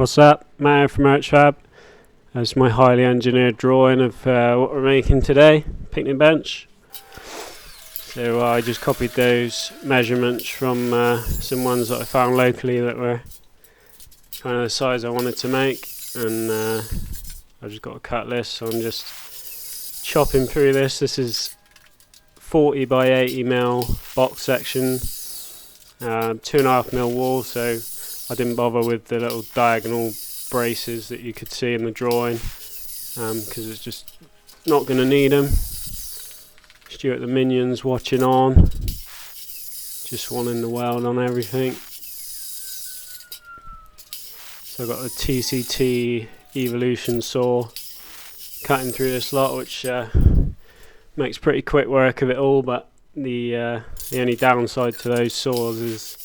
What's up? Matt from Urchfab. That's my highly engineered drawing of what we're making today, picnic bench. So I just copied those measurements from some ones that I found locally that were kind of the size I wanted to make, and I just got a cut list, so I'm just chopping through this. This is 40 by 80 mil box section, 2.5 mil wall, so I didn't bother with the little diagonal braces that you could see in the drawing because it's just not going to need them. Stuart the Minion's watching on, just wanting the weld on everything. So I've got the TCT Evolution saw cutting through this lot, which makes pretty quick work of it all, but the only downside to those saws is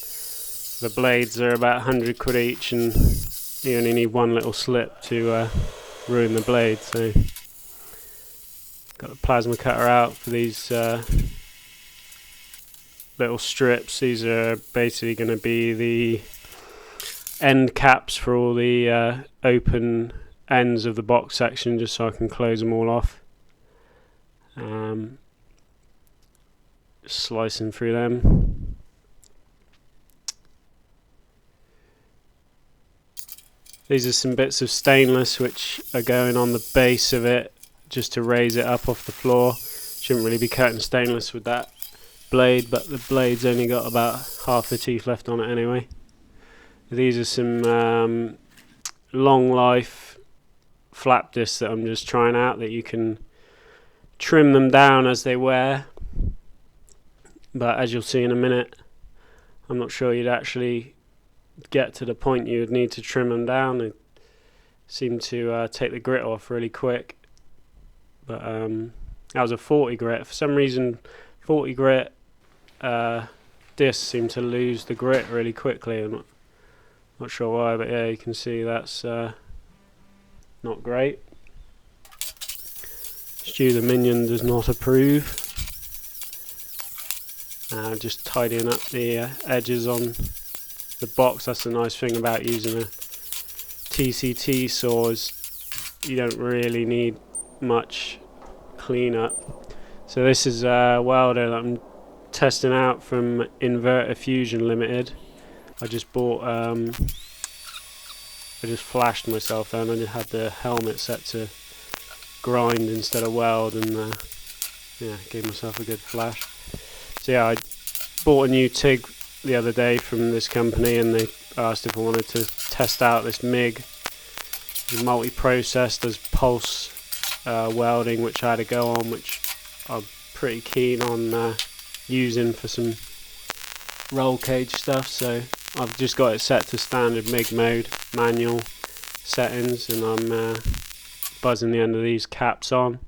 the blades are about 100 quid each, and you only need one little slip to ruin the blade. So got the plasma cutter out for these little strips. These are basically going to be the end caps for all the open ends of the box section, just so I can close them all off. Slicing through them. These are some bits of stainless which are going on the base of it just to raise it up off the floor. Shouldn't really be cutting stainless with that blade, but the blade's only got about half the teeth left on it anyway. These are some long life flap discs that I'm just trying out, that you can trim them down as they wear, but as you'll see in a minute, I'm not sure you'd actually get to the point you would need to trim them down. They seem to take the grit off really quick, but that was a 40 grit. For some reason 40 grit discs seem to lose the grit really quickly. I'm not sure why, but yeah, you can see that's not great. Stu the Minion does not approve. Just tidying up the edges on the box. That's the nice thing about using a TCT saw, is you don't really need much cleanup. So this is a welder that I'm testing out from Inverter Fusion Limited. I just bought I just flashed myself then. I just had the helmet set to grind instead of weld, and yeah, gave myself a good flash. So yeah, I bought a new TIG the other day from this company, and they asked if I wanted to test out this MIG. It's multi-process, does pulse welding, which I had to go on, which I'm pretty keen on using for some roll cage stuff. So I've just got it set to standard MIG mode, manual settings, and I'm buzzing the end of these caps on,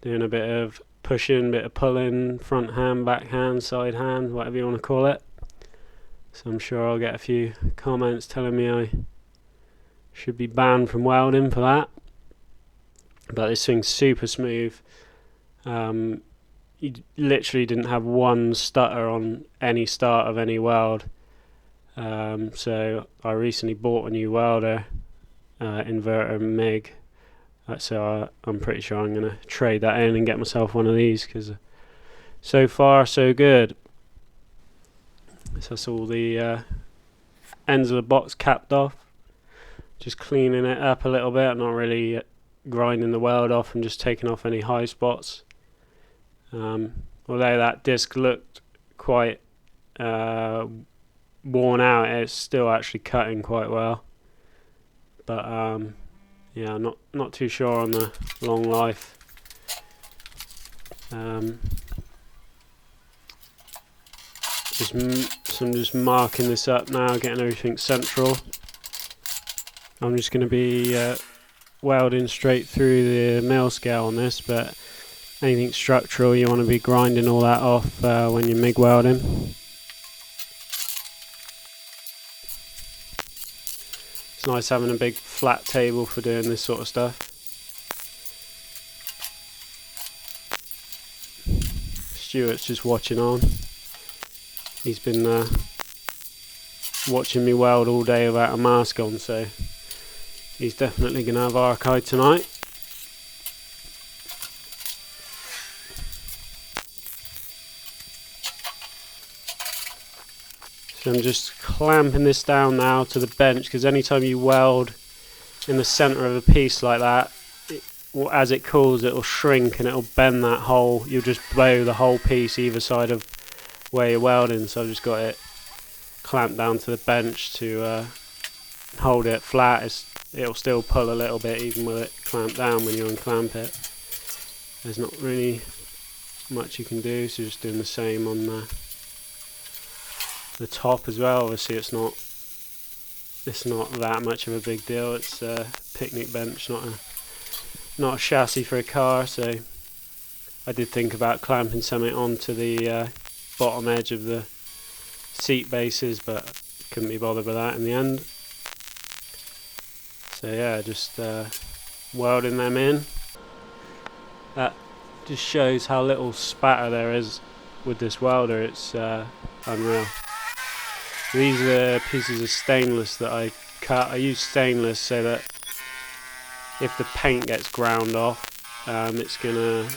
doing a bit of pushing, bit of pulling, front hand, back hand, side hand, whatever you want to call it. So I'm sure I'll get a few comments telling me I should be banned from welding for that. But this thing's super smooth. You literally didn't have one stutter on any start of any weld. So I recently bought a new welder, inverter MIG. So I'm pretty sure I'm going to trade that in and get myself one of these, because so far so good. So that's all the ends of the box capped off. Just cleaning it up a little bit, not really grinding the weld off, and just taking off any high spots. Although that disc looked quite worn out, it's still actually cutting quite well. But yeah, not too sure on the long life. So I'm just marking this up now, getting everything central. I'm just going to be welding straight through the mil scale on this, but anything structural, you want to be grinding all that off when you're MIG welding. It's nice having a big flat table for doing this sort of stuff. Stuart's just watching on. He's been watching me weld all day without a mask on, so he's definitely going to have archive tonight. So I'm just clamping this down now to the bench, because anytime you weld in the centre of a piece like that, as it cools it'll shrink and it'll bend that hole. You'll just blow the whole piece either side of where you're welding. So I've just got it clamped down to the bench to hold it flat. It'll still pull a little bit even with it clamped down when you unclamp it. There's not really much you can do, so just doing the same on the top as well. Obviously it's not that much of a big deal. It's a picnic bench, not a chassis for a car. So I did think about clamping something onto the bottom edge of the seat bases, but couldn't be bothered with that in the end. So yeah, just welding them in. That just shows how little spatter there is with this welder. It's unreal. These are pieces of stainless that I cut. I use stainless so that if the paint gets ground off, it's gonna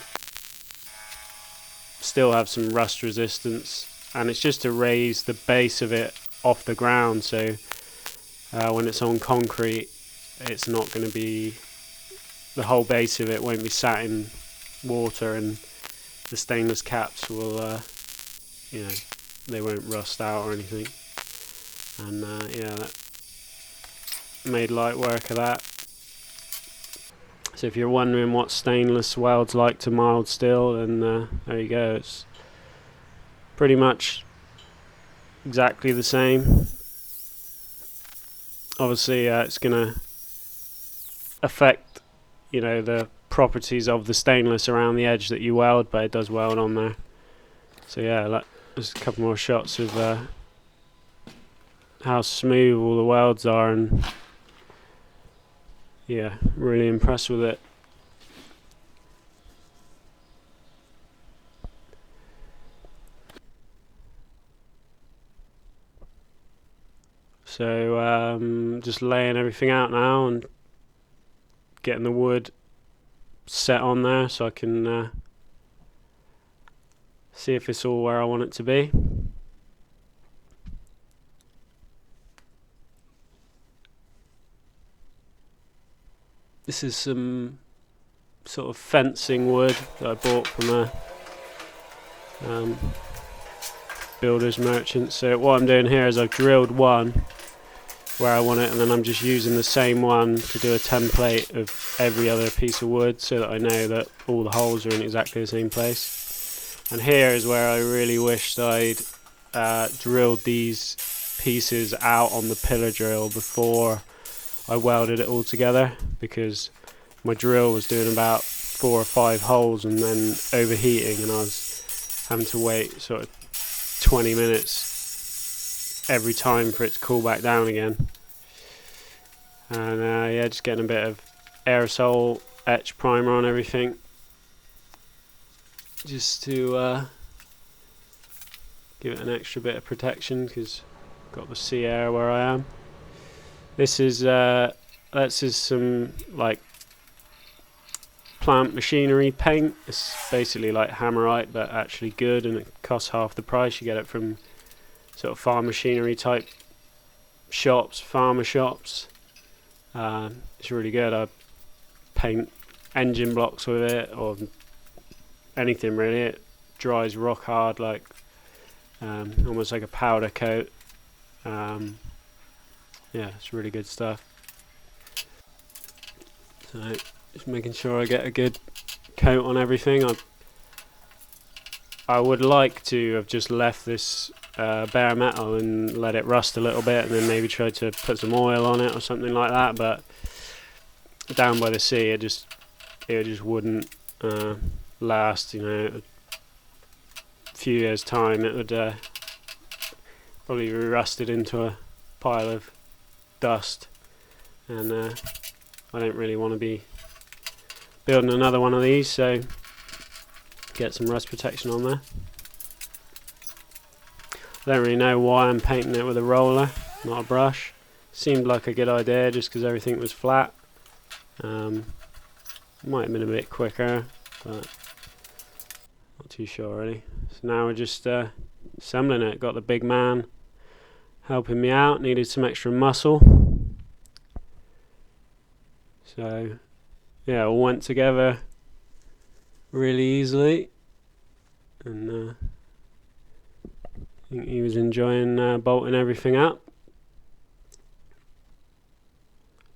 still have some rust resistance, and it's just to raise the base of it off the ground, so when it's on concrete it's not going to be, the whole base of it won't be sat in water, and the stainless caps will they won't rust out or anything. And yeah, that made light work of that. So if you're wondering what stainless welds like to mild steel, then there you go. It's pretty much exactly the same. Obviously it's going to affect the properties of the stainless around the edge that you weld, but it does weld on there. So yeah, just a couple more shots of how smooth all the welds are, and yeah, really impressed with it. So just laying everything out now and getting the wood set on there so I can see if it's all where I want it to be. This is some sort of fencing wood that I bought from a builder's merchant. So what I'm doing here is I've drilled one where I want it, and then I'm just using the same one to do a template of every other piece of wood so that I know that all the holes are in exactly the same place. And here is where I really wished I'd drilled these pieces out on the pillar drill before I welded it all together, because my drill was doing about 4 or 5 holes and then overheating, and I was having to wait sort of 20 minutes every time for it to cool back down again. And yeah, just getting a bit of aerosol etch primer on everything just to give it an extra bit of protection, because I've got the sea air where I am. This is some like plant machinery paint. It's basically like Hammerite, but actually good, and it costs half the price. You get it from sort of farm machinery type shops, farmer shops. It's really good. I paint engine blocks with it, or anything really. It dries rock hard, like almost like a powder coat. Yeah, it's really good stuff. So just making sure I get a good coat on everything. I would like to have just left this bare metal and let it rust a little bit, and then maybe try to put some oil on it or something like that, but down by the sea it just wouldn't last. A few years time it would probably be rusted into a pile of dust, and I don't really want to be building another one of these, so get some rust protection on there. I don't really know why I'm painting it with a roller, not a brush. Seemed like a good idea just because everything was flat. Might have been a bit quicker, but not too sure really. So now we're just assembling it. Got the big man helping me out, needed some extra muscle. So yeah, all went together really easily, and I think he was enjoying bolting everything up.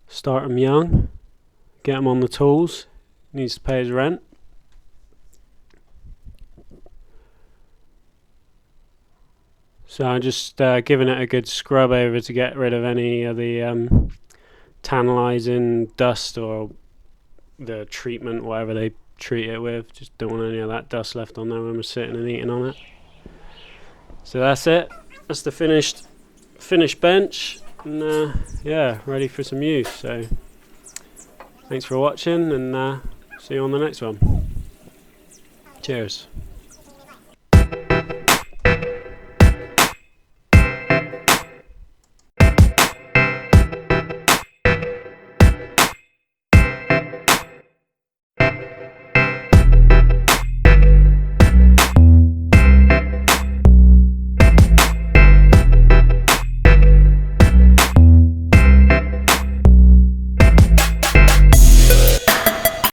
Start him young, get him on the tools, needs to pay his rent. So I'm just giving it a good scrub over to get rid of any of the tantalizing dust or the treatment, whatever they treat it with. Just don't want any of that dust left on there when we're sitting and eating on it. So that's it. That's the finished bench, and yeah, ready for some use. So thanks for watching, and see you on the next one. Cheers.